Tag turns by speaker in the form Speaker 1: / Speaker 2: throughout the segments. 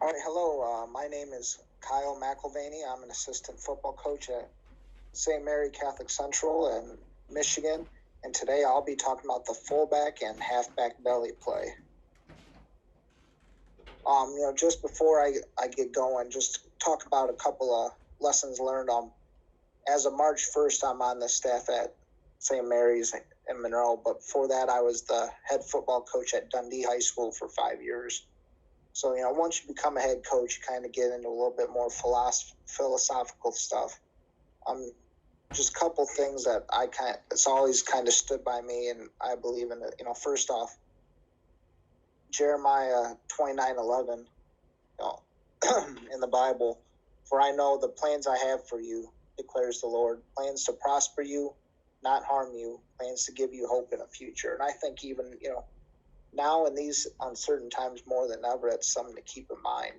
Speaker 1: All right, hello. My name is Kyle McElvany. I'm an assistant football coach at St. Mary Catholic Central in Michigan, and today I'll be talking about the fullback and halfback belly play. Just before I get going, just talk about a couple of lessons learned. As of March 1st, I'm on the staff at St. Mary's in Monroe, but before that, I was the head football coach at Dundee High School for 5 years. So, once you become a head coach, you kind of get into a little bit more philosophical stuff. Just a couple things that it's always kind of stood by me, and I believe in it. First off, Jeremiah 29:11, in the Bible, for I know the plans I have for you, declares the Lord, plans to prosper you, not harm you, plans to give you hope in a future. And I think even, now in these uncertain times more than ever, it's something to keep in mind.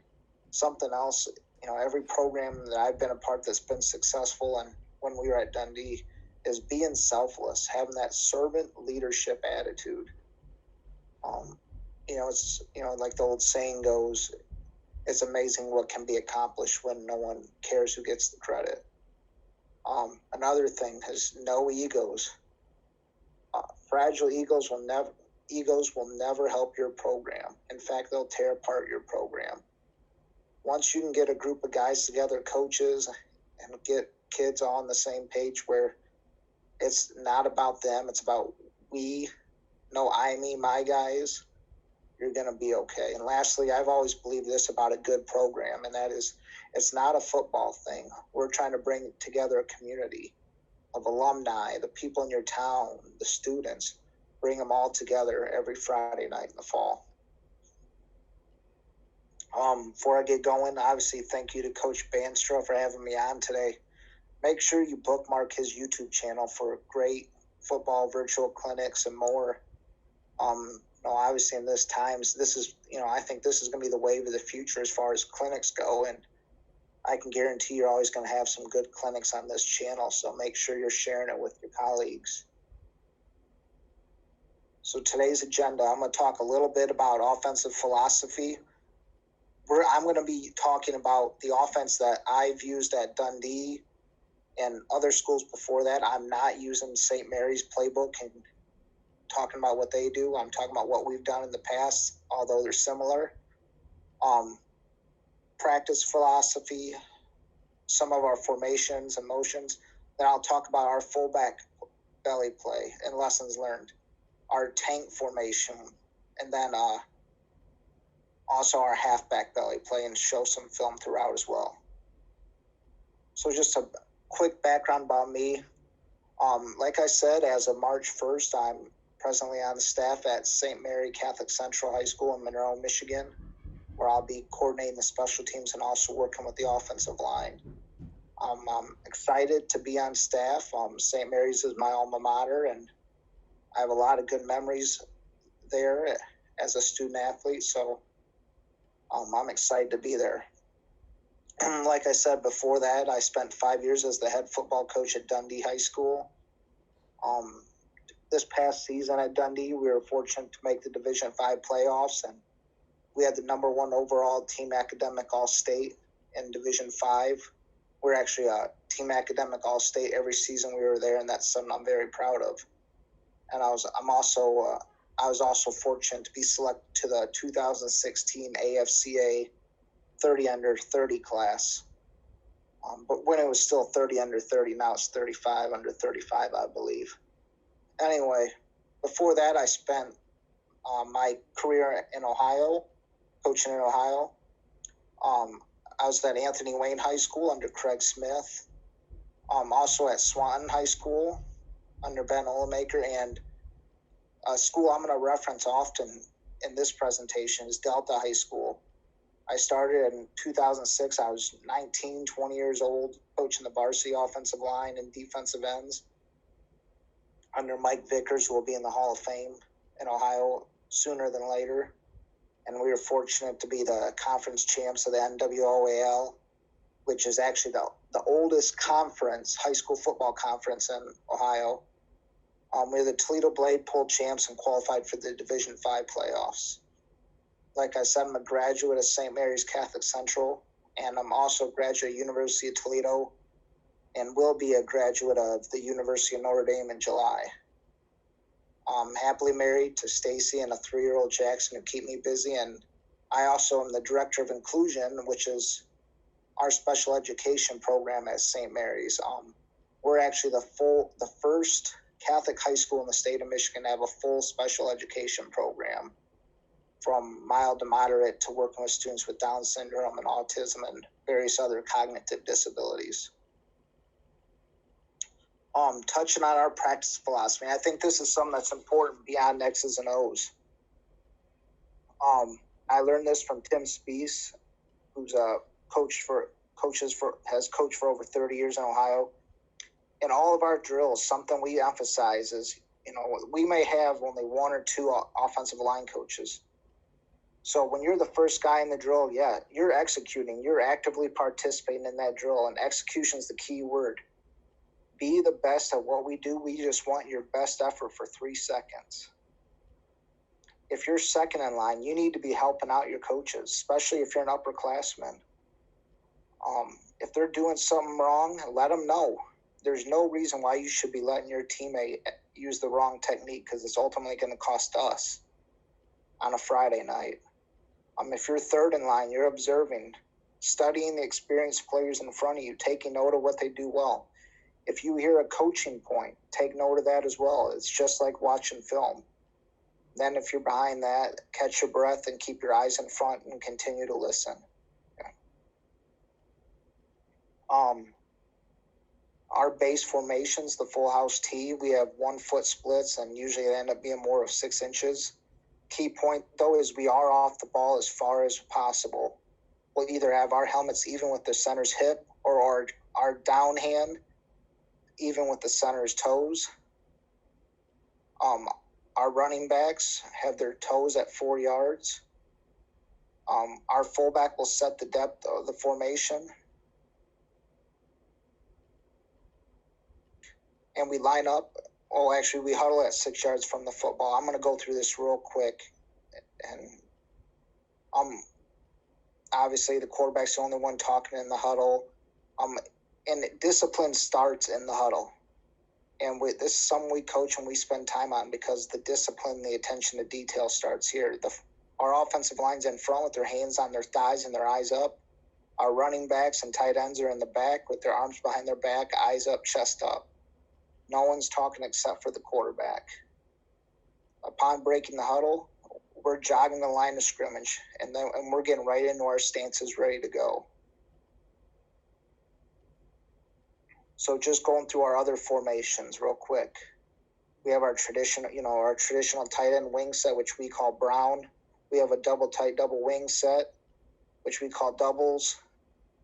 Speaker 1: Something else, every program that I've been a part that's been successful, and when we were at Dundee, is being selfless, having that servant leadership attitude. It's, like the old saying goes, it's amazing what can be accomplished when no one cares who gets the credit. Another thing is no egos. Fragile egos will never help your program. In fact, they'll tear apart your program. Once you can get a group of guys together, coaches, and get kids on the same page where it's not about them, it's about we, no I, me, my guys, you're going to be okay. And lastly, I've always believed this about a good program, and that is it's not a football thing. We're trying to bring together a community of alumni, the people in your town, the students, bring them all together every Friday night in the fall. Before I get going, obviously, thank you to Coach Bandstra for having me on today. Make sure you bookmark his YouTube channel for great football virtual clinics and more. Obviously, in this times, this is, I think this is going to be the wave of the future as far as clinics go, and I can guarantee you're always going to have some good clinics on this channel, so make sure you're sharing it with your colleagues. So today's agenda, I'm going to talk a little bit about offensive philosophy. I'm going to be talking about the offense that I've used at Dundee and other schools before that. I'm not using St. Mary's playbook and talking about what they do. I'm talking about what we've done in the past, although they're similar. Practice philosophy, some of our formations and motions. Then I'll talk about our fullback belly play and lessons learned, our tank formation, and then also our halfback belly play, and show some film throughout as well. So just a quick background about me. Like I said, as of March 1st, I'm presently on the staff at St. Mary Catholic Central High School in Monroe, Michigan, where I'll be coordinating the special teams and also working with the offensive line. I'm excited to be on staff. St. Mary's is my alma mater, and I have a lot of good memories there as a student athlete, so I'm excited to be there. Like I said before that, I spent 5 years as the head football coach at Dundee High School. This past season at Dundee, we were fortunate to make the Division 5 playoffs, and we had the number 1 overall team academic All-State in Division 5. We're actually a team academic All-State every season we were there, and that's something I'm very proud of. And I was also fortunate to be selected to the 2016 AFCA 30 under 30 class. But when it was still 30 under 30, now it's 35 under 35, I believe. Anyway, before that, I spent my career in Ohio, coaching in Ohio. I was at Anthony Wayne High School under Craig Smith. Also at Swanton High School under Ben Olemaker, and a school I'm going to reference often in this presentation is Delta High School. I started in 2006. I was 19, 20 years old, coaching the varsity offensive line and defensive ends under Mike Vickers, who will be in the Hall of Fame in Ohio sooner than later. And we were fortunate to be the conference champs of the NWOAL, which is actually the oldest conference, high school football conference in Ohio. We were the Toledo Blade Pool champs and qualified for the Division 5 playoffs. like I said, I'm a graduate of St. Mary's Catholic Central, and I'm also a graduate of University of Toledo, and will be a graduate of the University of Notre Dame in July. I'm happily married to Stacy and a 3-year-old Jackson who keep me busy, and I also am the Director of Inclusion, which is our special education program at St. Mary's. We're actually the first Catholic high school in the state of Michigan to have a full special education program, from mild to moderate to working with students with Down syndrome and autism and various other cognitive disabilities. Touching on our practice philosophy, I think this is something that's important beyond X's and O's. I learned this from Tim Spees, who's a has coached for over 30 years in Ohio. In all of our drills, something we emphasize is, we may have only 1 or 2 offensive line coaches. So when you're the first guy in the drill, you're executing, you're actively participating in that drill, and execution is the key word. Be the best at what we do. We just want your best effort for 3 seconds. If you're second in line, you need to be helping out your coaches, especially if you're an upperclassman. If they're doing something wrong, let them know. There's no reason why you should be letting your teammate use the wrong technique, because it's ultimately going to cost us on a Friday night. If you're third in line, you're observing, studying the experienced players in front of you, taking note of what they do well. If you hear a coaching point, take note of that as well. It's just like watching film. Then if you're behind that, catch your breath and keep your eyes in front and continue to listen. Our base formations, the full house T, we have 1-foot splits, and usually they end up being more of 6 inches. Key point, though, is we are off the ball as far as possible. We'll either have our helmets even with the center's hip, or our down hand even with the center's toes. Our running backs have their toes at 4 yards. Our fullback will set the depth of the formation. And we line up. We huddle at 6 yards from the football. I'm going to go through this real quick. And obviously the quarterback's the only one talking in the huddle. And discipline starts in the huddle. And this is something we coach and we spend time on, because the discipline, the attention to detail starts here. Our offensive line's in front with their hands on their thighs and their eyes up. Our running backs and tight ends are in the back with their arms behind their back, eyes up, chest up. No one's talking except for the quarterback. Upon breaking the huddle, we're jogging the line of scrimmage, and we're getting right into our stances, ready to go. So just going through our other formations real quick. We have our traditional tight end wing set, which we call brown. We have a double tight double wing set, which we call doubles.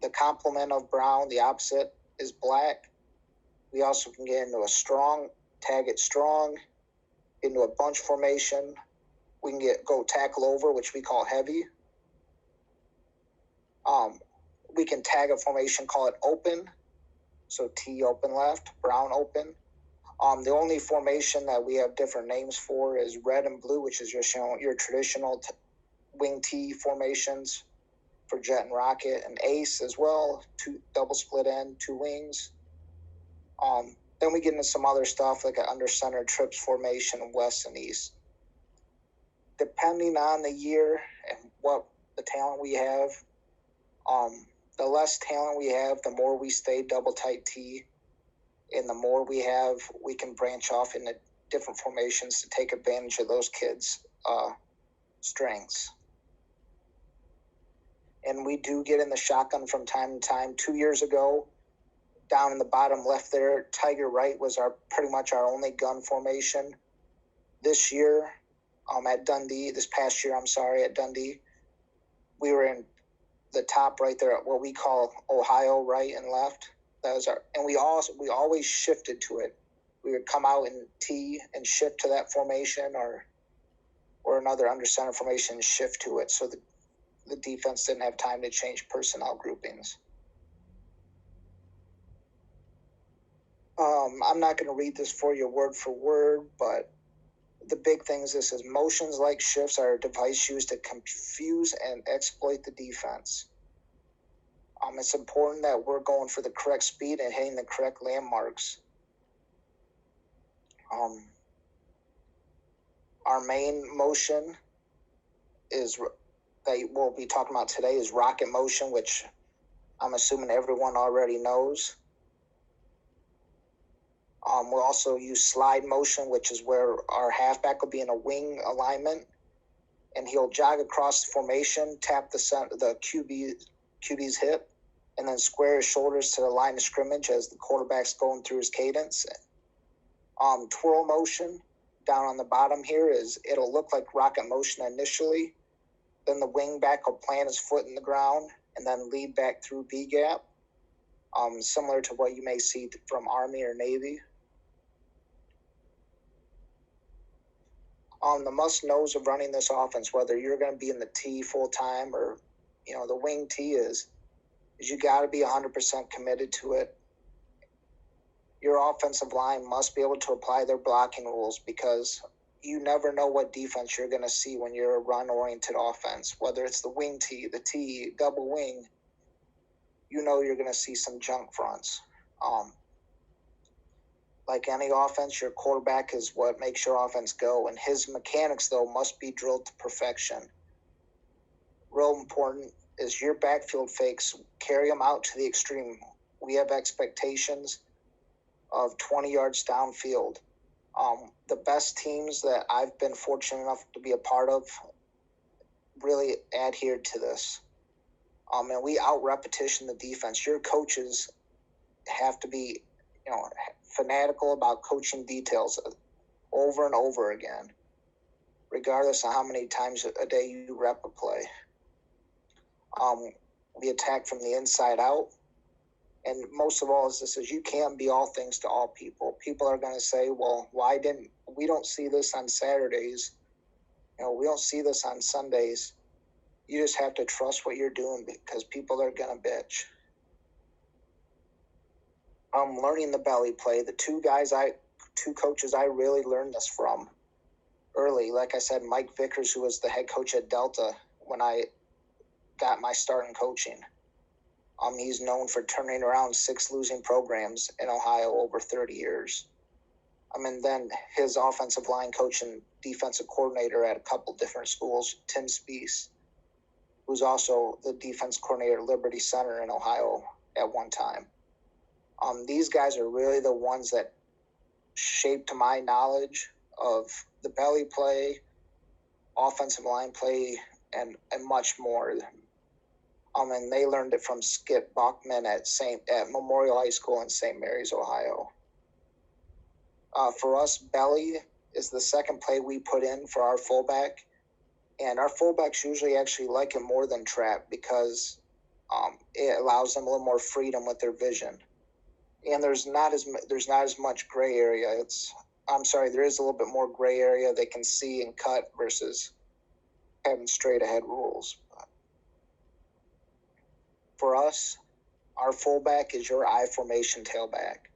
Speaker 1: The complement of brown, the opposite, is black. We also can get into a strong, tag it strong, into a bunch formation. We can go tackle over, which we call heavy. We can tag a formation, call it open. So T open left, brown open. The only formation that we have different names for is red and blue, which is just your traditional wing T formations for jet and rocket, and ace as well, 2 double split end, 2 wings. Then we get into some other stuff like an under center trips formation, west and east. Depending on the year and what the talent we have, the less talent we have, the more we stay double tight T, and the more we have, we can branch off into different formations to take advantage of those kids' strengths. And we do get in the shotgun from time to time. 2 years ago, down in the bottom left there, Tiger Right was pretty much our only gun formation. This year, this past year, at Dundee, we were in the top right there at what we call Ohio right and left. That was and we always shifted to it. We would come out in T and shift to that formation, or another under center formation and shift to it, so the defense didn't have time to change personnel groupings. I'm not going to read this for you word for word, but the big things this is motions like shifts are a device used to confuse and exploit the defense. It's important that we're going for the correct speed and hitting the correct landmarks. Our main motion is that we'll be talking about today is rocket motion, which I'm assuming everyone already knows. We'll also use slide motion, which is where our halfback will be in a wing alignment, and he'll jog across the formation, tap the QB's hip, and then square his shoulders to the line of scrimmage as the quarterback's going through his cadence. Twirl motion down on the bottom here is it'll look like rocket motion initially. Then the wing back will plant his foot in the ground and then lead back through B gap, similar to what you may see from Army or Navy. The must-knows of running this offense, whether you're going to be in the T full-time or, the wing T is you got to be 100% committed to it. Your offensive line must be able to apply their blocking rules because you never know what defense you're going to see when you're a run-oriented offense. Whether it's the wing T, the T, double wing, you're going to see some junk fronts. Like any offense, your quarterback is what makes your offense go, and his mechanics, though, must be drilled to perfection. Real important is your backfield fakes, carry them out to the extreme. We have expectations of 20 yards downfield. The best teams that I've been fortunate enough to be a part of really adhered to this. And we out-repetition the defense. Your coaches have to be, fanatical about coaching details over and over again, regardless of how many times a day you rep a play. We attack from the inside out. And most of all is you can't be all things to all people. People are going to say, well, we don't see this on Saturdays. We don't see this on Sundays. You just have to trust what you're doing because people are going to bitch. Learning the belly play, the two coaches I really learned this from early. Like I said, Mike Vickers, who was the head coach at Delta when I got my start in coaching. He's known for turning around 6 losing programs in Ohio over 30 years. And then his offensive line coach and defensive coordinator at a couple different schools, Tim Spees, who's also the defense coordinator at Liberty Center in Ohio at one time. These guys are really the ones that shaped my knowledge of the belly play, offensive line play, and much more. And they learned it from Skip Bachman at Memorial High School in St. Mary's, Ohio. For us, belly is the second play we put in for our fullback, and our fullbacks usually actually like it more than trap because it allows them a little more freedom with their vision. And there's not as much gray area. there is a little bit more gray area they can see and cut versus having straight ahead rules. For us, our fullback is your I formation tailback.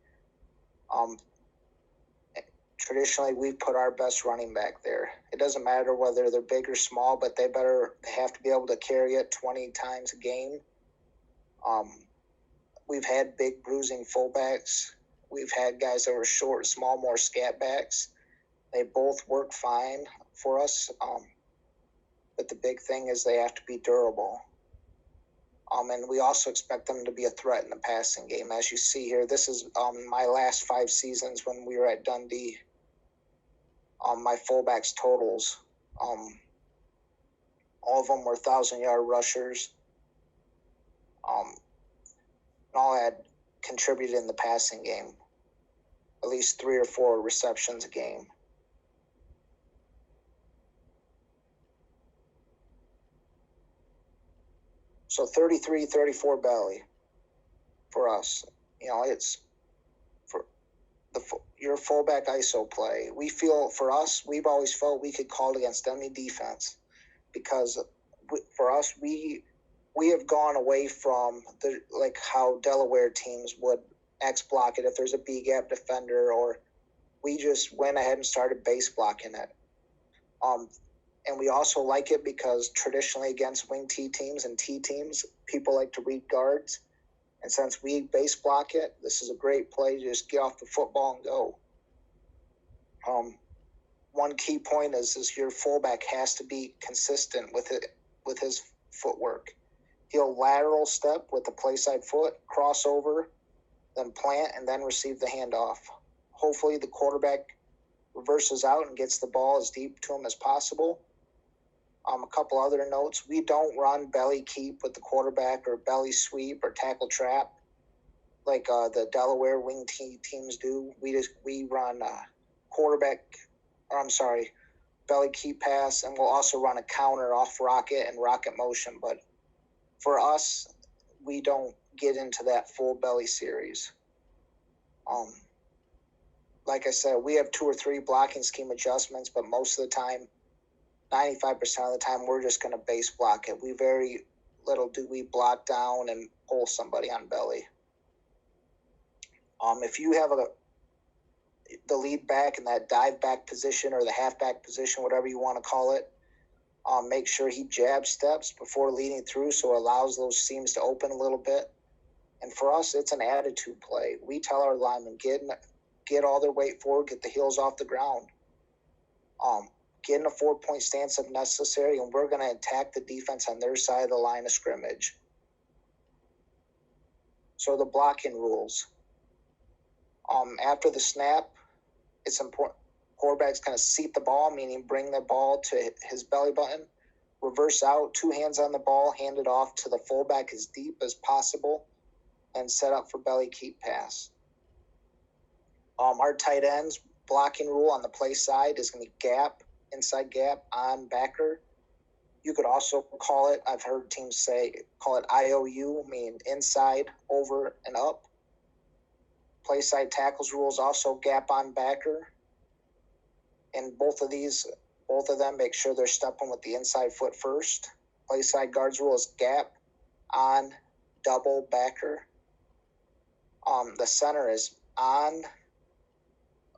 Speaker 1: Traditionally, we've put our best running back there. It doesn't matter whether they're big or small, but they have to be able to carry it 20 times a game. We've had big bruising fullbacks. We've had guys that were short, small, more scat backs. They both work fine for us. But the big thing is they have to be durable. And we also expect them to be a threat in the passing game. As you see here, this is my last 5 seasons when we were at Dundee. My fullbacks totals, all of them were 1,000-yard rushers. All had contributed in the passing game, at least 3 or 4 receptions a game. So 33-34 belly for us. It's for your fullback ISO play. We feel for us, we've always felt we could call it against any defense because for us, we have gone away from how Delaware teams would X block it if there's a B gap defender, or we just went ahead and started base blocking it. And we also like it because traditionally against wing T teams and T teams, people like to read guards. And since we base block it, this is a great play to just get off the football and go. One key point is your fullback has to be consistent with his footwork. He'll lateral step with the play side foot, crossover, then plant, and then receive the handoff. Hopefully the quarterback reverses out and gets the ball as deep to him as possible. A couple other notes: we don't run belly keep with the quarterback or belly sweep or tackle trap like the Delaware wing teams do. We run belly keep pass, and we'll also run a counter off rocket and rocket motion. But for us, we don't get into that full belly series. Like I said, we have 2 or 3 blocking scheme adjustments, but most of the time, 95% of the time, we're just going to base block it. We very little do we block down and pull somebody on belly. If you have the lead back in that dive back position or the halfback position, whatever you want to call it, make sure he jab steps before leading through, so it allows those seams to open a little bit. And for us, it's an attitude play. We tell our linemen, get all their weight forward, get the heels off the ground. Get in a 4-point stance if necessary, and we're going to attack the defense on their side of the line of scrimmage. So the blocking rules. After the snap, it's important. Quarterback's going to seat the ball, meaning bring the ball to his belly button, reverse out, 2 hands on the ball, hand it off to the fullback as deep as possible, and set up for belly keep pass. Our tight ends blocking rule on the play side is going to be gap, inside gap on backer. You could also call it, I've heard teams call it IOU, meaning inside, over, and up. Play side tackles rules also gap on backer. And both of them make sure they're stepping with the inside foot first. Play side guards rule is gap on double backer. The center is on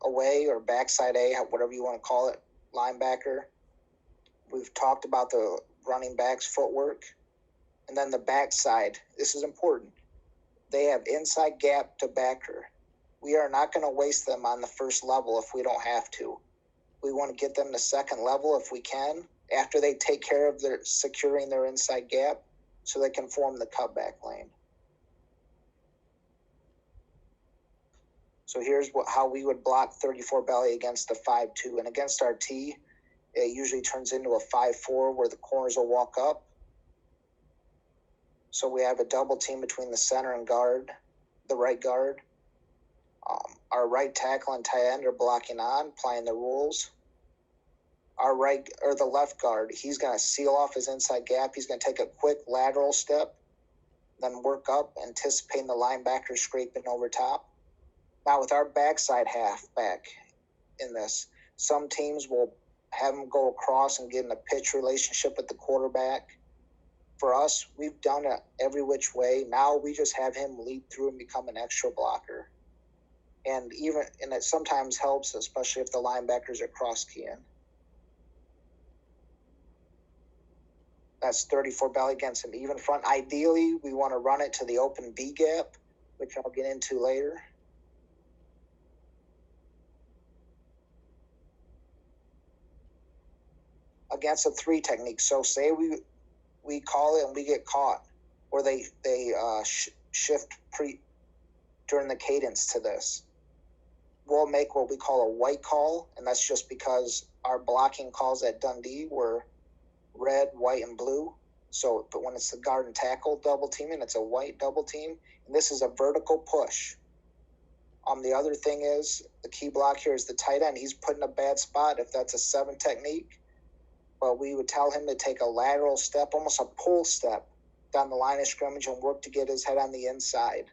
Speaker 1: away or backside A, whatever you want to call it, linebacker. We've talked about the running back's footwork. And then the backside, this is important. They have inside gap to backer. We are not going to waste them on the first level if we don't have to. We want to get them to second level if we can, after they take care of their securing their inside gap, so they can form the cutback lane. So here's how we would block 34 belly against the 5-2. And against our T, it usually turns into a 5-4 where the corners will walk up. So we have a double team between the center and guard, the right guard. Our right tackle and tight end are blocking on, playing the rules. Our the left guard, he's going to seal off his inside gap. He's going to take a quick lateral step, then work up, anticipating the linebacker scraping over top. Now with our backside halfback in this, some teams will have him go across and get in a pitch relationship with the quarterback. For us, we've done it every which way. Now we just have him lead through and become an extra blocker. And it sometimes helps, especially if the linebackers are cross-keying. That's 34 belly against an even front. Ideally, we want to run it to the open B gap, which I'll get into later. Against a 3 technique. So say we call it and we get caught, or they shift during the cadence to this. We'll make what we call a white call, and that's just because our blocking calls at Dundee were red, white, and blue. So, but when it's the guard and tackle double teaming, it's a white double team, and this is a vertical push. The other thing is, the key block here is the tight end. He's put in a bad spot if that's a 7 technique, but we would tell him to take a lateral step, almost a pull step, down the line of scrimmage and work to get his head on the inside.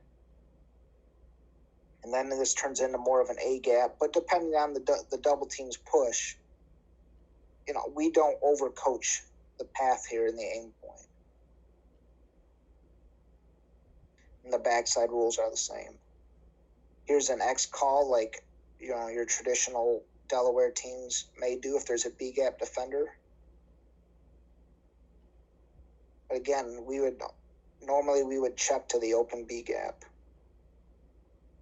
Speaker 1: And then this turns into more of an A gap. But depending on the double team's push, we don't overcoach the path here in the aim point. And the backside rules are the same. Here's an X call, like your traditional Delaware teams may do if there's a B-gap defender. But again, we would check to the open B-gap.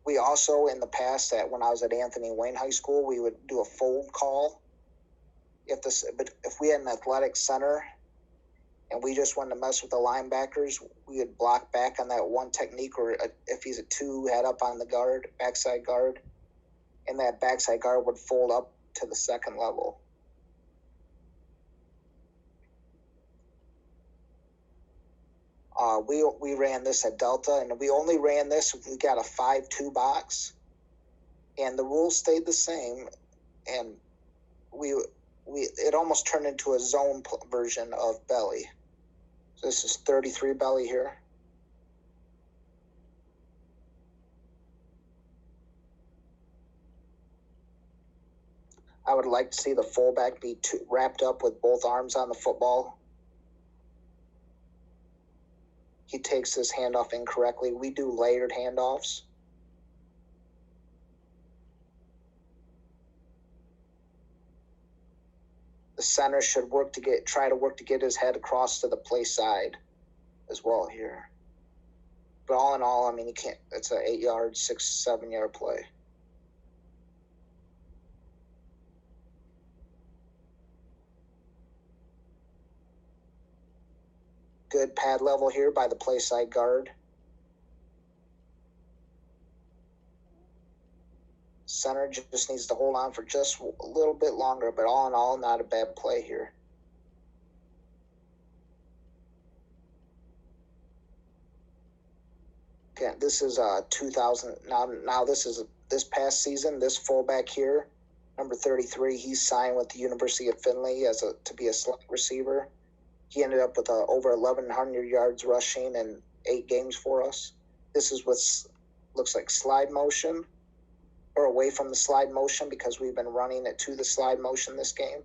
Speaker 1: We also, in the past, when I was at Anthony Wayne High School, we would do a fold call. But if we had an athletic center and we just wanted to mess with the linebackers, we would block back on that one technique, or if he's a 2, head up on the guard, backside guard, and that backside guard would fold up to the second level. We ran this at Delta, and we only ran this if we got a 5-2 box, and the rules stayed the same, and it almost turned into a zone version of belly. So this is 33 belly here. I would like to see the fullback be wrapped up with both arms on the football. He takes his handoff incorrectly. We do layered handoffs. The center should try to work to get his head across to the play side as well here. But all in all, I mean, it's an 8-yard, 6-7 yard play. Good pad level here by the play side guard. Center just needs to hold on for just a little bit longer, but all in all, not a bad play here. Again, this is 2000. Now this past season, this fullback here, number 33, he's signed with the University of Findlay to be a slot receiver. He ended up with over 1,100 yards rushing in 8 games for us. This is what looks like slide motion, or away from the slide motion, because we've been running it to the slide motion this game.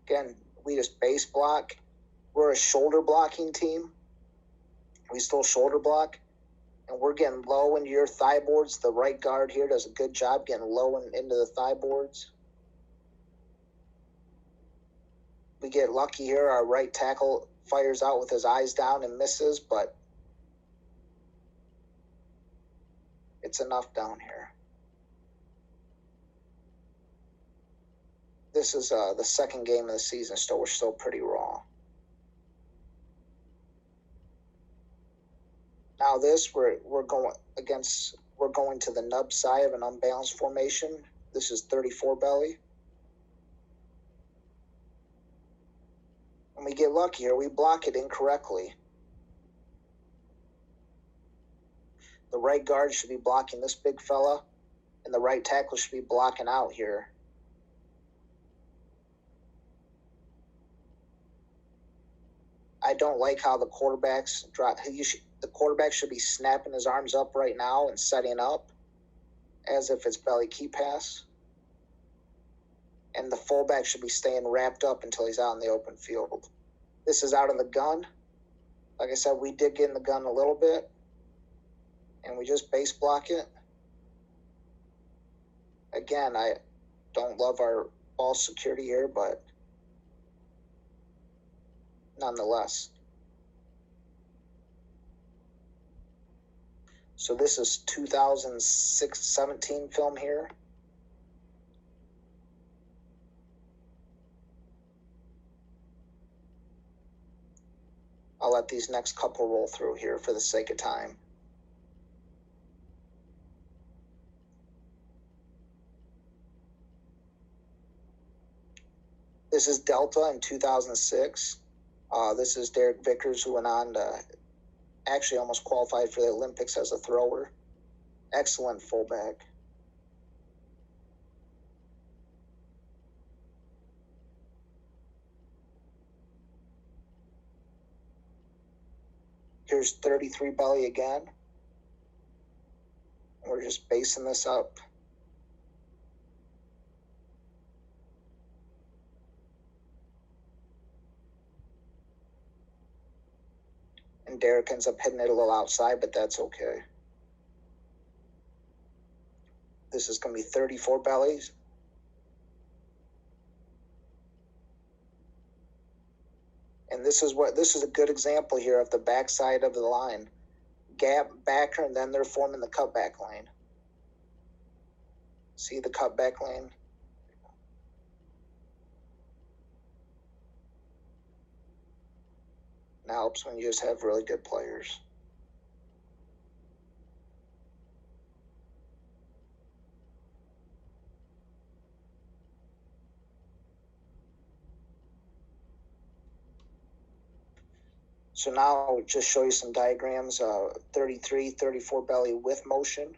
Speaker 1: Again, we just base block. We're a shoulder blocking team. We still shoulder block, and we're getting low into your thigh boards. The right guard here does a good job getting low into the thigh boards. We get lucky here. Our right tackle fires out with his eyes down and misses, but it's enough down here. This is the second game of the season, so we're still pretty raw. Now this, we're going to the nub side of an unbalanced formation. This is 34 belly. When we get lucky here, we block it incorrectly. The right guard should be blocking this big fella, and the right tackle should be blocking out here. I don't like how the quarterbacks drop. The quarterback should be snapping his arms up right now and setting up as if it's belly key pass. And the fullback should be staying wrapped up until he's out in the open field. This is out of the gun. Like I said, we did get in the gun a little bit, and we just base block it. Again, I don't love our ball security here, but nonetheless. So this is 2016-17 film here. I'll let these next couple roll through here for the sake of time. This is Delta in 2006. This is Derek Vickers, who went on to actually almost qualified for the Olympics as a thrower. Excellent fullback. Here's 33 belly again. We're just basing this up. And Derek ends up hitting it a little outside, but that's okay. This is going to be 34 bellies. And this is a good example here of the backside of the line. Gap, backer, and then they're forming the cutback lane. See the cutback lane? It helps when you just have really good players. So now I'll just show you some diagrams, 33, 34 belly with motion.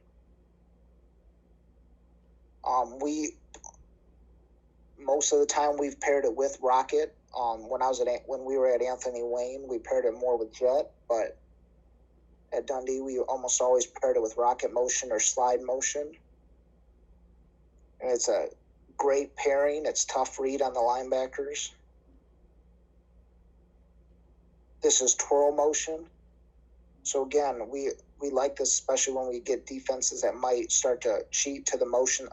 Speaker 1: Most of the time we've paired it with rocket. When we were at Anthony Wayne, we paired it more with jet, but at Dundee we almost always paired it with rocket motion or slide motion. And it's a great pairing. It's tough read on the linebackers. This is twirl motion. So again, we like this, especially when we get defenses that might start to cheat to the motion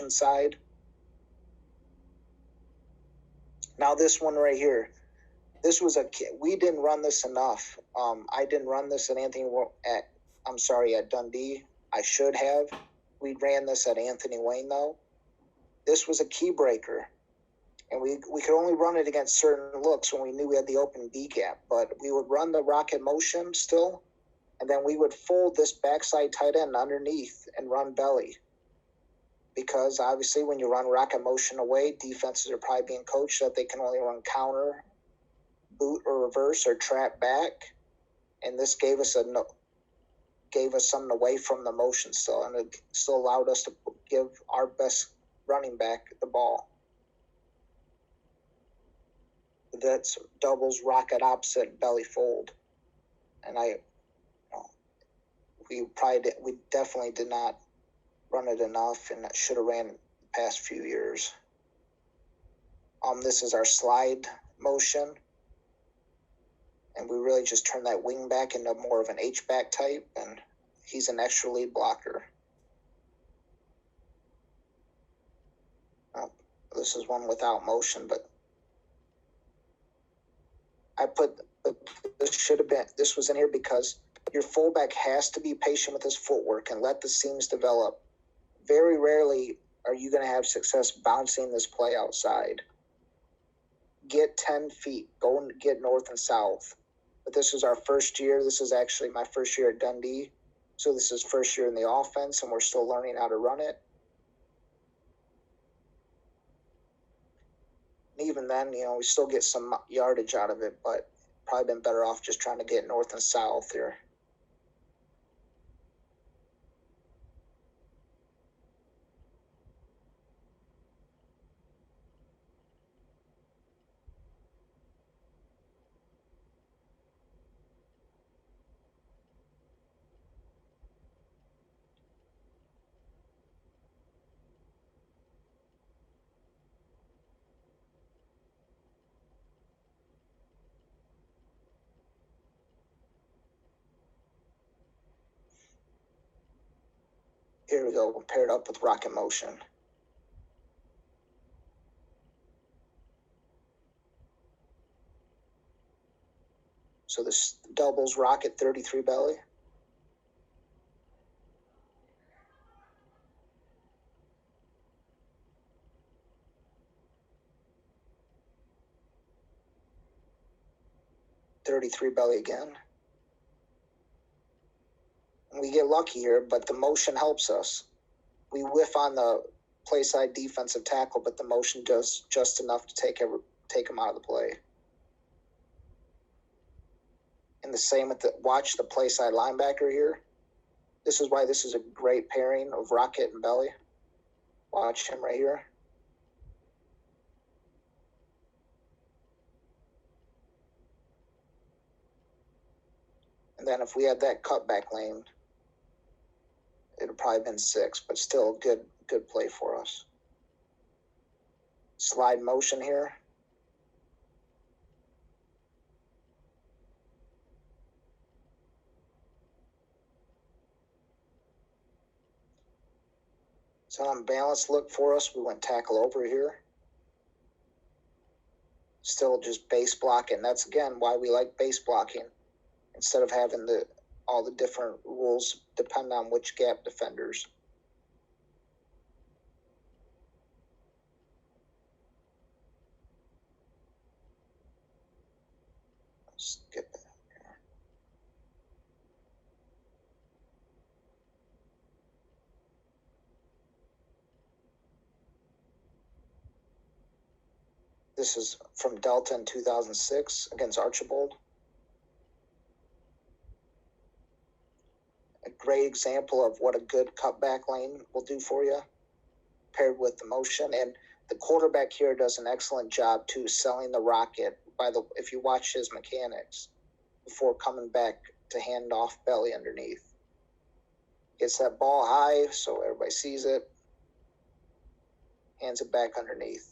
Speaker 1: side. Now this one right here, we didn't run this enough. I didn't run this at at Dundee. I should have. We ran this at Anthony Wayne though. This was a key breaker. And we could only run it against certain looks when we knew we had the open B gap. But we would run the rocket motion still, and then we would fold this backside tight end underneath and run belly. Because obviously when you run rocket motion away, defenses are probably being coached that they can only run counter, boot or reverse or trap back. And this gave us something away from the motion still, and it still allowed us to give our best running back the ball. That's doubles rocket opposite belly fold. And we definitely did not run it enough, and that should have ran the past few years. This is our slide motion, and we really just turned that wing back into more of an H-back type, and he's an extra lead blocker. This is one without motion, but this was in here because your fullback has to be patient with his footwork and let the seams develop. Very rarely are you going to have success bouncing this play outside. Get 10 feet, go and get north and south. But this is our first year. This is actually my first year at Dundee. So this is first year in the offense, and we're still learning how to run it. And even then, we still get some yardage out of it, but probably been better off just trying to get north and south here. Here we go, paired up with rocket motion. So this doubles rocket 33 belly. Belly again. We get lucky here, but the motion helps us. We whiff on the play side defensive tackle, but the motion does just enough to take him out of the play. And the same with watch the play side linebacker here. This is why this is a great pairing of rocket and belly. Watch him right here. And then if we had that cutback lane, it would probably been 6, but still a good play for us. Slide motion here. It's an unbalanced look for us. We went tackle over here. Still just base blocking. That's, again, why we like base blocking instead of having all the different rules depend on which gap defenders. Skip it. This is from Delta in 2006 against Archibald. A great example of what a good cutback lane will do for you, paired with the motion. And the quarterback here does an excellent job, too, selling the rocket if you watch his mechanics before coming back to hand off belly underneath. Gets that ball high so everybody sees it, hands it back underneath.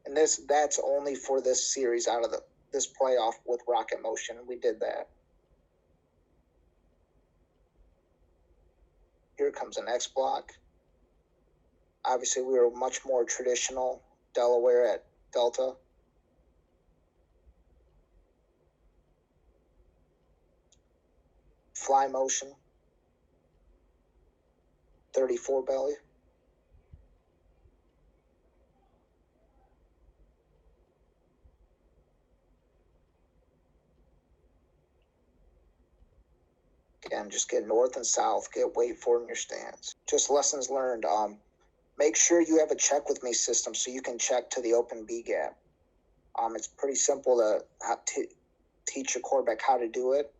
Speaker 1: And that's only for this series out of this playoff with rocket motion. We did that. Here comes an X block. Obviously, we were much more traditional Delaware at Delta. Fly motion. 34 belly. Again, just get north and south. Get weight for it in your stance. Just lessons learned. Make sure you have a check with me system so you can check to the open B gap. It's pretty simple to teach your quarterback how to do it.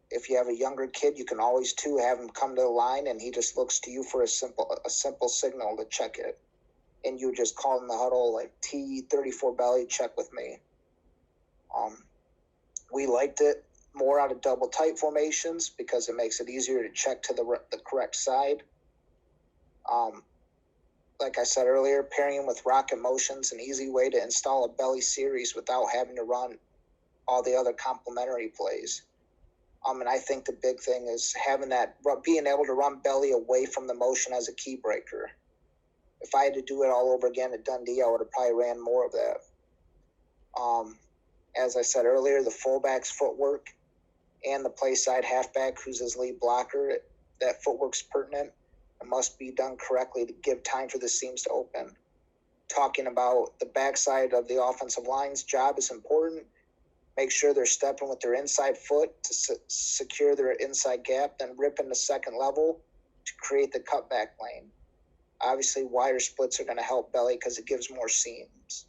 Speaker 1: If you have a younger kid, you can always have him come to the line and he just looks to you for a simple signal to check it. And you just call in the huddle like T44 Belly, check with me. We liked it more out of double tight formations because it makes it easier to check to the correct side. Like I said earlier, pairing with rocket motion's an easy way to install a belly series without having to run all the other complementary plays. And I think the big thing is being able to run belly away from the motion as a key breaker. If I had to do it all over again at Dundee, I would have probably ran more of that. As I said earlier, the fullback's footwork and the play side halfback, who's his lead blocker, that footwork's pertinent. It must be done correctly to give time for the seams to open. Talking about the backside of the offensive line's job is important. Make sure they're stepping with their inside foot to secure their inside gap, then rip into second level to create the cutback lane. Obviously, wider splits are going to help belly because it gives more seams.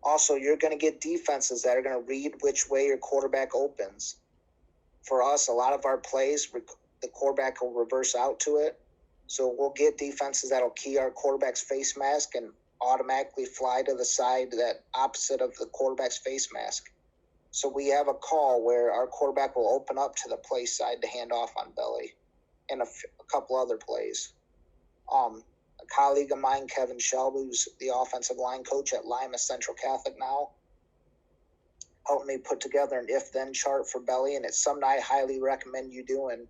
Speaker 1: Also, you're going to get defenses that are going to read which way your quarterback opens. For us, a lot of our plays, the quarterback will reverse out to it. So we'll get defenses that'll key our quarterback's face mask and automatically fly to the side that opposite of the quarterback's face mask. So we have a call where our quarterback will open up to the play side to hand off on belly and a couple other plays. A colleague of mine, Kevin Shelby, who's the offensive line coach at Lima Central Catholic now, helped me put together an if-then chart for belly, and it's something I highly recommend you doing,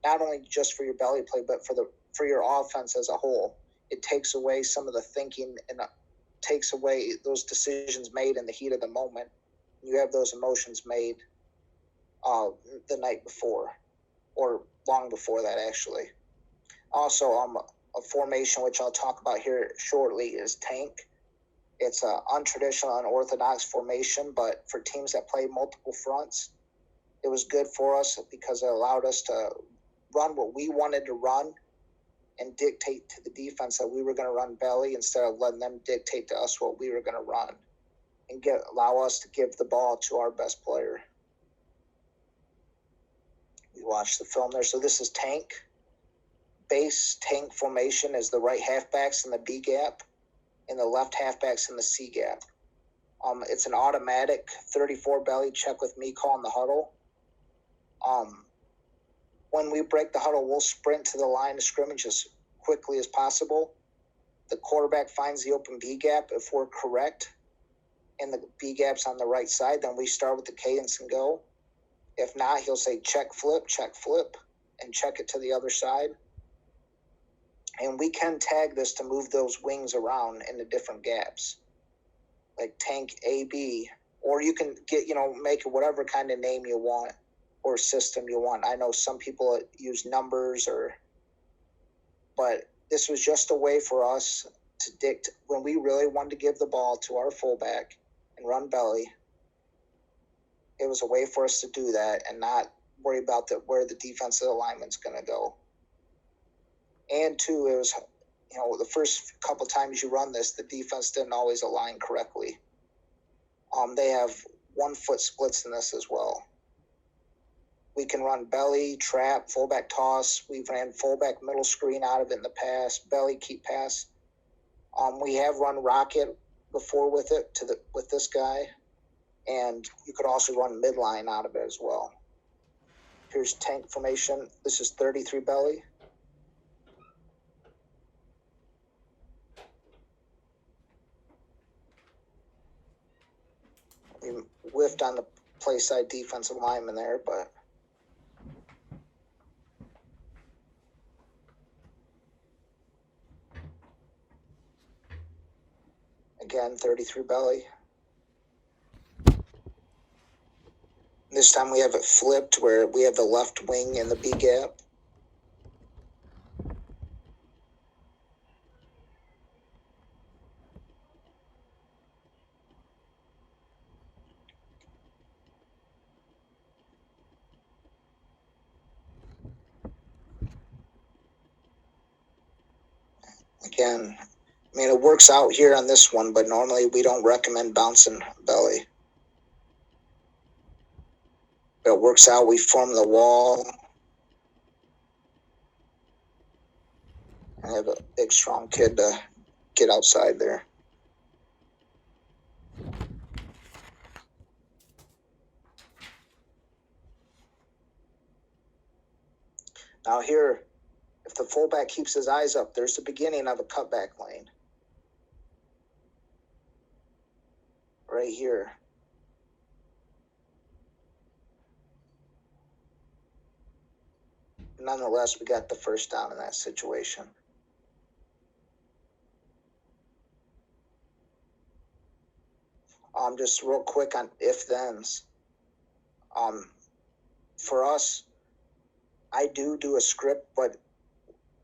Speaker 1: not only just for your belly play, but for your offense as a whole. It takes away some of the thinking and takes away those decisions made in the heat of the moment. You have those emotions made the night before, or long before that, actually. Also, a formation which I'll talk about here shortly is tank. It's an untraditional, unorthodox formation, but for teams that play multiple fronts, it was good for us because it allowed us to run what we wanted to run and dictate to the defense that we were going to run belly instead of letting them dictate to us what we were going to run and allow us to give the ball to our best player. We watched the film there. So this is tank. Base tank formation is the right halfbacks in the B gap and the left halfbacks in the C gap. It's an automatic 34 belly check with me calling the huddle. When we break the huddle, we'll sprint to the line of scrimmage as quickly as possible. The quarterback finds the open B gap. If we're correct and the B gap's on the right side, then we start with the cadence and go. If not, he'll say check, flip, and check it to the other side. And we can tag this to move those wings around into different gaps, like tank AB, or you can get, make it whatever kind of name you want or system you want. I know some people use numbers but this was just a way for us to dictate when we really wanted to give the ball to our fullback and run belly. It was a way for us to do that and not worry about where the defensive alignment's going to go. And two, it was, the first couple times you run this, the defense didn't always align correctly. They have 1 foot splits in this as well. We can run belly, trap, fullback toss. We've ran fullback middle screen out of it in the past, belly keep pass. We have run rocket before with this guy, and you could also run midline out of it as well. Here's tank formation. This is 33 belly. We whiffed on the play side defensive lineman there, but again, 33 belly. This time we have it flipped where we have the left wing in the B gap. Again, it works out here on this one, but normally we don't recommend bouncing belly. But it works out. We form the wall. I have a big, strong kid to get outside there. Now here, if the fullback keeps his eyes up, there's the beginning of a cutback lane. Right here. Nonetheless, we got the first down in that situation. Just real quick on if-thens. For us, I do a script, but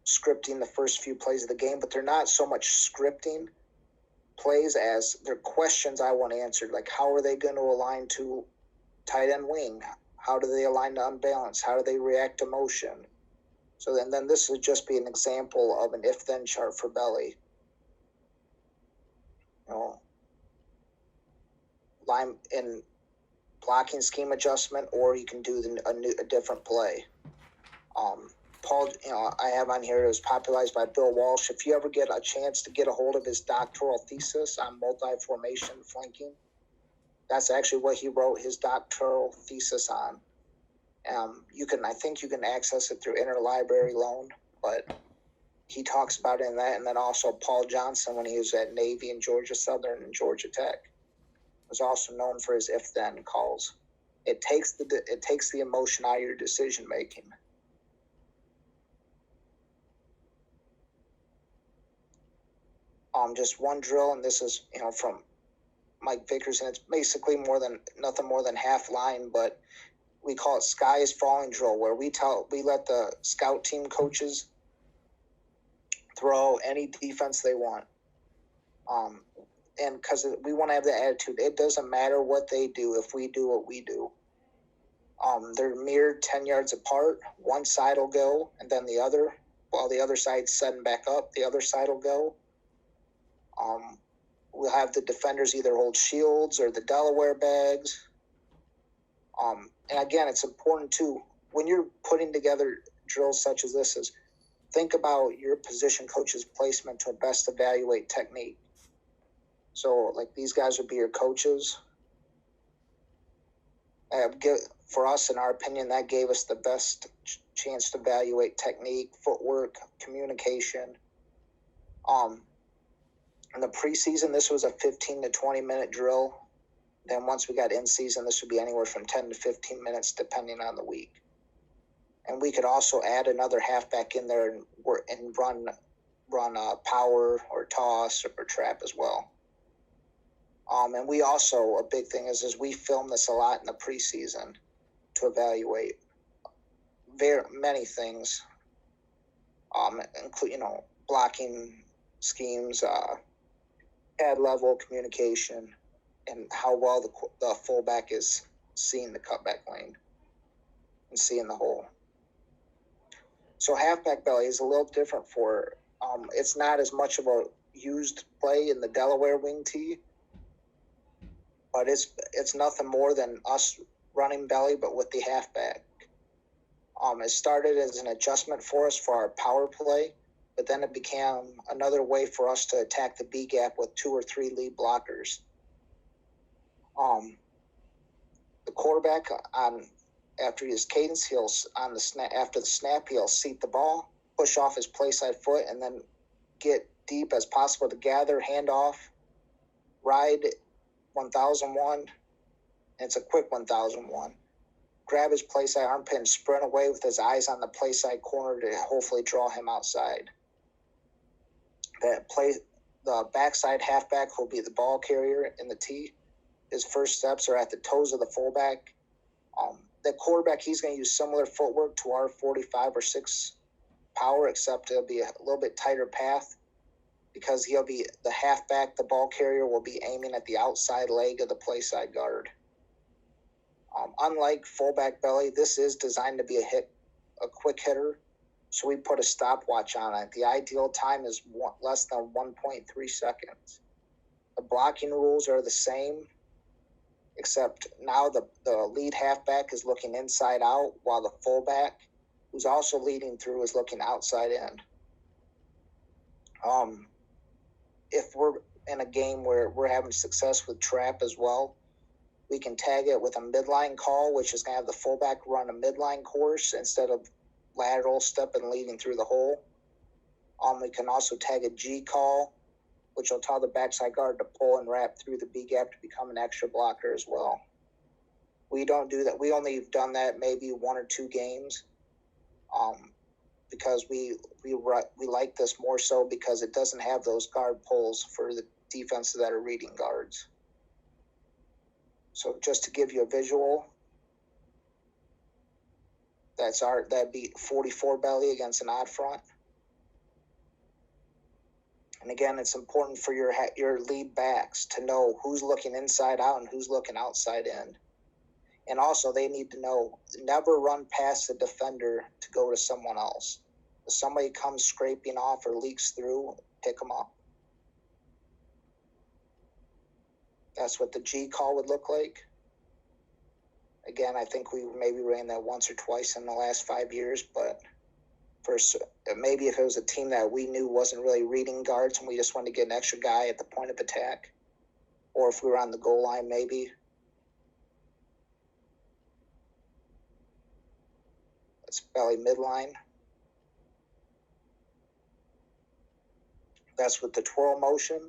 Speaker 1: scripting the first few plays of the game, but they're not so much scripting plays as they're questions I want answered. Like, how are they going to align to tight end wing? How do they align to unbalance? How do they react to motion? So then this would just be an example of an if-then chart for belly. Line in blocking scheme adjustment, or you can do a different play. Paul, I have on here, it was popularized by Bill Walsh. If you ever get a chance to get a hold of his doctoral thesis on multi-formation flanking, that's actually what he wrote his doctoral thesis on. I think you can access it through interlibrary loan, but he talks about it in that. And then also Paul Johnson, when he was at Navy and Georgia Southern and Georgia Tech, was also known for his if-then calls. It takes the emotion out of your decision making. Just one drill, and this is from Mike Vickers, and it's basically nothing more than half line, but we call it sky is falling drill, where we let the scout team coaches throw any defense they want. And because we want to have the attitude, it doesn't matter what they do if we do what we do. They're mirrored 10 yards apart. One side will go, and then the other, while the other side's setting back up, the other side will go. We'll have the defenders either hold shields or the Delaware bags. And again, it's important too, when you're putting together drills such as this, is think about your position coach's placement to best evaluate technique. So, like, these guys would be your coaches. For us, in our opinion, that gave us the best chance to evaluate technique, footwork, communication. In the preseason, this was a 15 to 20 minute drill. Then once we got in season, this would be anywhere from 10 to 15 minutes, depending on the week. And we could also add another halfback in there and run power or toss or trap as well. And we also, a big thing is we film this a lot in the preseason to evaluate many things, including, blocking schemes, pad level communication, and how well the fullback is seeing the cutback lane and seeing the hole. So halfback belly is a little different it's not as much of a used play in the Delaware wing tee, but it's nothing more than us running belly, but with the halfback. It started as an adjustment for us for our power play, but then it became another way for us to attack the B gap with 2 or 3 lead blockers. The quarterback after his cadence, after the snap, he'll seat the ball, push off his play side foot, and then get deep as possible to gather, hand off, ride 1001. It's a quick 1001. Grab his play side armpit and sprint away with his eyes on the play side corner to hopefully draw him outside. The backside halfback will be the ball carrier in the tee. His first steps are at the toes of the fullback. The quarterback, he's going to use similar footwork to our 45 or 6 power, except it'll be a little bit tighter path because he'll be the halfback. The ball carrier will be aiming at the outside leg of the play side guard. Unlike fullback belly, this is designed to be a quick hitter, so we put a stopwatch on it. The ideal time is less than 1.3 seconds. The blocking rules are the same, except now the lead halfback is looking inside out, while the fullback, who's also leading through, is looking outside in. If we're in a game where we're having success with trap as well, we can tag it with a midline call, which is going to have the fullback run a midline course instead of lateral step and leading through the hole. We can also tag a G call, which will tell the backside guard to pull and wrap through the B gap to become an extra blocker as well. We don't do that. We only have done that maybe 1 or 2 games, because we like this more so because it doesn't have those guard pulls for the defenses that are reading guards. So just to give you a visual, that'd be 44 belly against an odd front. And again, it's important for your lead backs to know who's looking inside out and who's looking outside in. And also, they need to know, never run past the defender to go to someone else. If somebody comes scraping off or leaks through, pick them up. That's what the G call would look like. Again, I think we maybe ran that once or twice in the last 5 years, but maybe if it was a team that we knew wasn't really reading guards and we just wanted to get an extra guy at the point of attack, or if we were on the goal line, maybe. That's belly midline. That's with the twirl motion.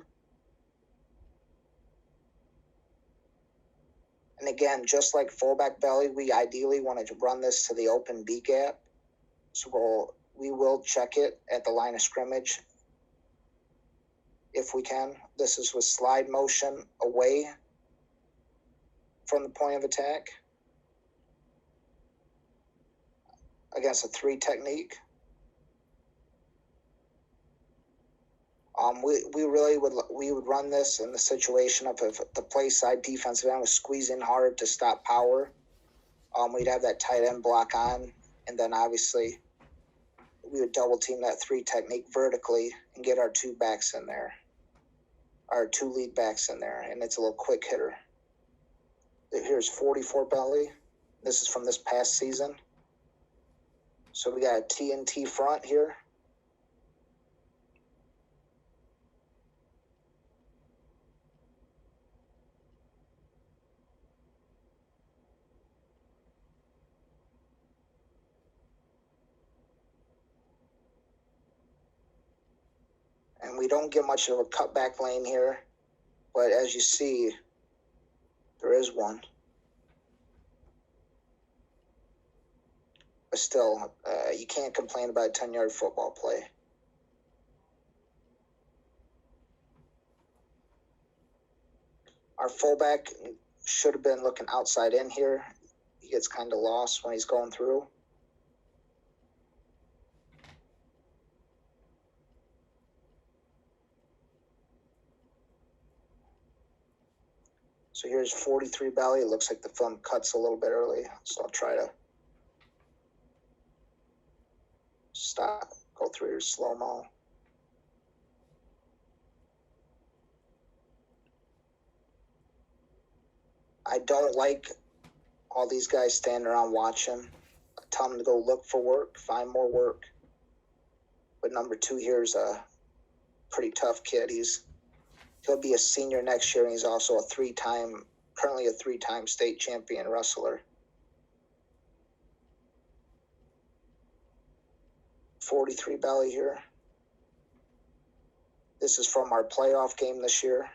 Speaker 1: And again, just like fullback belly, we ideally wanted to run this to the open B gap. So we will check it at the line of scrimmage if we can. This is with slide motion away from the point of attack against a 3 technique. We would run this in the situation of if the play side defensive end was squeezing hard to stop power. We'd have that tight end block on, and then obviously we would double team that 3 technique vertically and get our 2 backs in there, our 2 lead backs in there, and it's a little quick hitter. Here's 44 belly. This is from this past season. So we got a T&T front here. And we don't get much of a cutback lane here, but as you see, There is one. But still, you can't complain about a 10-yard football play. Our fullback should have been looking outside in here. He gets kind of lost when he's going through. So here's 43 Belly. It looks like the film cuts a little bit early, so I'll try to stop, go through your slow-mo. I don't like all these guys standing around watching. I tell them to go look for work, find more work. But number 2 here is a pretty tough kid. He'll be a senior next year, and he's also currently a 3-time state champion wrestler. 43 Belly here. This is from our playoff game this year.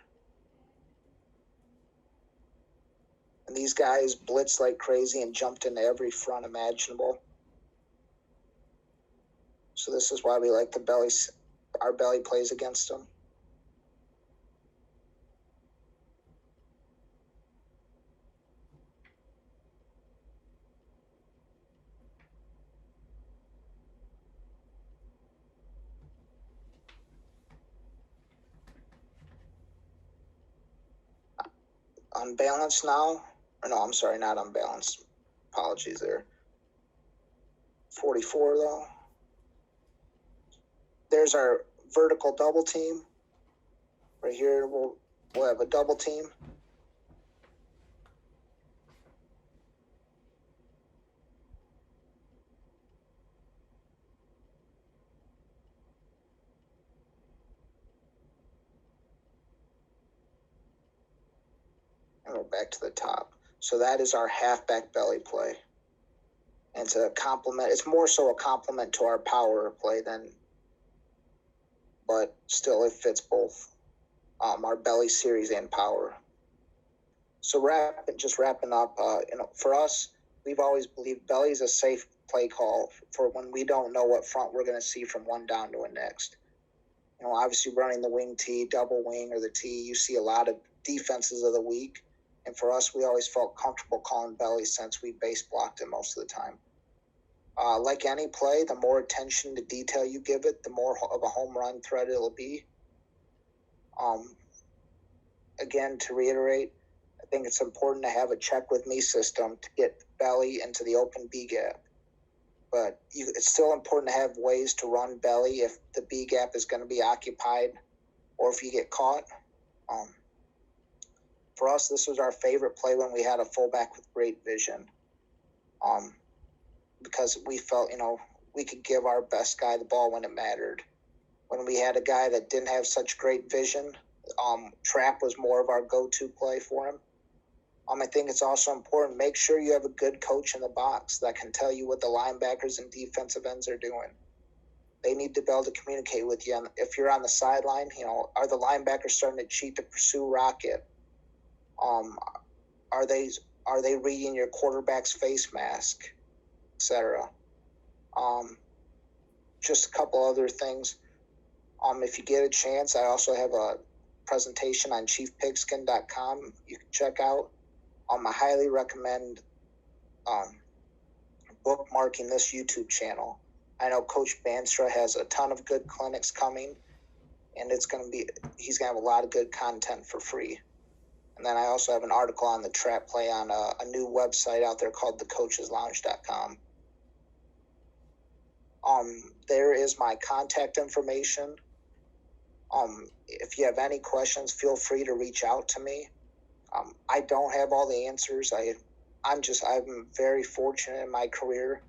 Speaker 1: And these guys blitzed like crazy and jumped into every front imaginable. So this is why we like our belly plays against them. Unbalanced now. Or no, I'm sorry, not unbalanced. Apologies there. 44 though. There's our vertical double team. Right here we'll have a double team. And we're back to the top. So that is our halfback belly play. And it's a compliment. It's more so a compliment to our power play but still it fits both our belly series and power. So wrapping up, for us, we've always believed belly is a safe play call for when we don't know what front we're going to see from one down to a next. Obviously running the wing T, double wing, or the T, you see a lot of defenses of the week. And for us, we always felt comfortable calling belly since we base blocked it most of the time. Like any play, the more attention to detail you give it, the more of a home run threat it'll be. Again, to reiterate, I think it's important to have a check with me system to get belly into the open B gap. But it's still important to have ways to run belly if the B gap is going to be occupied or if you get caught. For us, this was our favorite play when we had a fullback with great vision. Because we felt, we could give our best guy the ball when it mattered. When we had a guy that didn't have such great vision, trap was more of our go-to play for him. I think it's also important, make sure you have a good coach in the box that can tell you what the linebackers and defensive ends are doing. They need to be able to communicate with you. And if you're on the sideline, are the linebackers starting to cheat to pursue rocket? Are they reading your quarterback's face mask, etc.? Just a couple other things. If you get a chance, I also have a presentation on chiefpigskin.com you can check out. I highly recommend bookmarking this YouTube channel. I know Coach Bandstra has a ton of good clinics coming, and he's going to have a lot of good content for free. And then I also have an article on the trap play on a new website out there called thecoacheslounge.com. There is my contact information. If you have any questions, feel free to reach out to me. I don't have all the answers. I'm very fortunate in my career.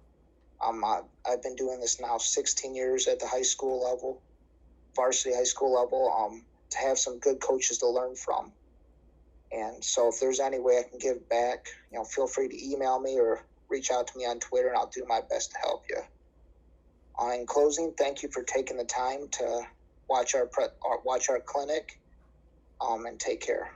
Speaker 1: I've been doing this now 16 years at the high school level, varsity high school level, to have some good coaches to learn from. And so if there's any way I can give back, feel free to email me or reach out to me on Twitter, and I'll do my best to help you. In closing, thank you for taking the time to watch our clinic, and take care.